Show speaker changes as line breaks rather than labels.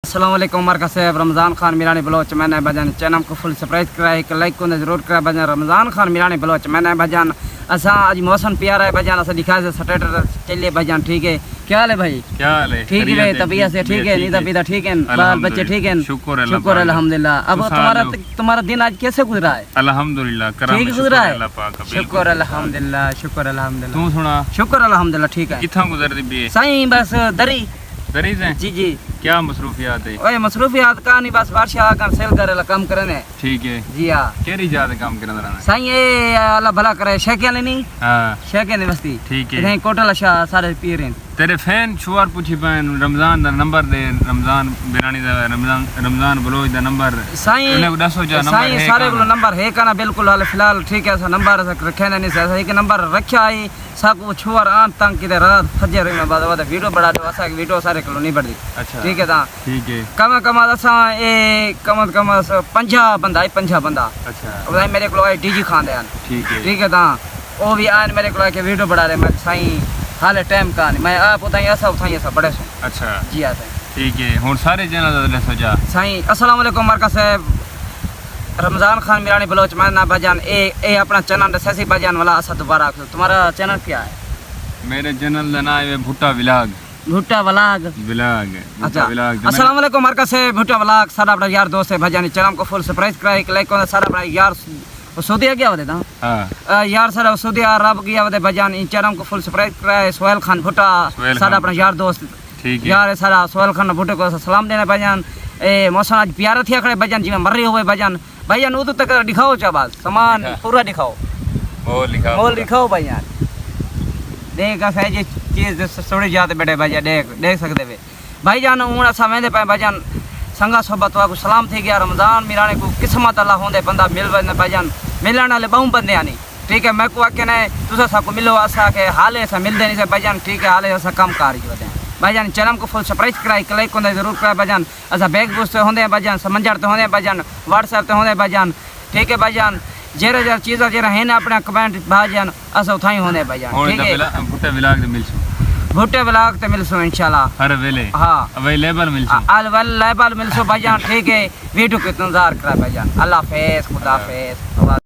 अस्सलाम वालेकुम मरका साहब रमज़ान खान मीरानी बलोच मैंने बजान चैनल को फुल सब्सक्राइब करा एक लाइक को जरूर करा बजान रमज़ान खान मीरानी बलोच मैंने बजान असा आज मौसम प्यारा है बजान असा दिखा से स्टेटस चलिए बजान ठीक है। क्या हाल है भाई?
क्या हाल है?
ठीक है तबीयत से ठीक है नींद पीता ठीक है बाल बच्चे ठीक है शुक्र अल्हम्दुलिल्लाह। अब तुम्हारा दिन आज कैसे गुजरा है?
अल्हम्दुलिल्लाह
ठीक गुजरा है शुक्र अल्हम्दुलिल्लाह शुक्र अल्हम्दुलिल्लाह।
तू सुना
शुक्र अल्हम्दुलिल्लाह ठीक है।
किथा गुजरती भी है
साईं बस दरी
से
जी जी
क्या मसरूफियात है?
ओए मसरूफियात का नहीं बस बादशाह का सेल करे काम करने
ठीक है
जी हां
केरी जात काम करन रहना
साईं ये अल्लाह भला करे शेके नहीं
हां
शेके ने बस्ती
ठीक है
इधर कोटला शाह सारे पी रहे
तेरे फैन शुआर पूछी पैन रमजान दा नंबर दे रमजान बिरानी दा रमजान बलोच दा नंबर
साईं
उन्हें दसो जा नंबर
साईं
है
सारे को नंबर है का ना बिल्कुल हाल फिलहाल ठीक है सा नंबर रखे नहीं सही एक नंबर रखा है सब छुआर आन तंग किधर रात फजर में बाद वीडियो बड़ा दो असा वीडियो सारे को नहीं बढ़ती
अच्छा
ठीक है ता
ठीक है
कम असा ए कम 50 बंदा है 50 बंदा
अच्छा
मेरे को डीजी खांदे ठीक है ता वो भी आन मेरे को के वीडियो बड़ा रहे मैं साईं हाले टाइम का नहीं मैं आप उताई ऐसा बड़े सो
अच्छा
जी हां
ठीक है हुन सारे चैनल दा सोचा
साईं अस्सलाम वालेकुम मरका साहब रमज़ान खान मीरानी बलोच मैं ना बजान ए अपना चैनल सैसी बजान वाला असा दोबारा तुम्हारा चैनल क्या है?
मेरे चैनल दा नाम है भुट्टा व्लॉग
भुट्टा व्लॉग अच्छा अस्सलाम वालेकुम मरका साहब भुट्टा व्लॉग सारा अपना यार दोस्त है भजानी चैनल को फुल सब्सक्राइब करा एक लाइक को सारा अपना यार सऊदी गया होते था हां यार सारा सऊदी अरब गया होते भजान इन चैनल को फुल सब्सक्राइब करा सोहेल खान भुट्टा सारा अपना यार दोस्त
ठीक है
यार सारा सोहेल खान भुट्टे को सलाम देना भजान ए मौसम आज प्यारा थिया खड़े भजान जिमें मर रही हुए भजान भैया वो तो तक दिखाओ चाबाज सामान पूरा दिखाओ मोल दिखाओ भैया देख ऐसी चीज थोड़ी जाते बैठे भैया देख सकते वे भाईजान हूँ असा वेंदे पे भैजान संगा सोबत को सलाम थी गया रमज़ान मीराने को किस्मत अल्लाह होंदे बंदा मिल वने भैजान मिलने वाले बहु बंदे आनी ठीक है मैं को आके ने तुसा सा को मिलो असा के हाले से मिलदे नहीं से भैजान ठीक है हाले असा कम कार जी वदे भैजान चैनल को फुल सब्सक्राइब कराई लाइक को जरूर कराए भैजान असा बैग बूस्ट होंदे भैजान समंजर तो होंदे भैजान व्हाट्सएप तो होंदे भैजान ठीक है भैजान जेरे जर चीज़ जेरा है ना अपना कमेंट भाईजान असा उठाई होंदे भैजान ठीक है
भुट्टा व्लॉग दे मिलसो
भुट्टे व्लॉग ते मिलसो इंशाल्लाह
हर वेले
हां
अवेलेबल मिलसो
अवेलेबल मिलसो भैजान ठीक है वीडियो को इंतजार करा भैजान अल्लाह हाफिज़ खुदा हाफिज़।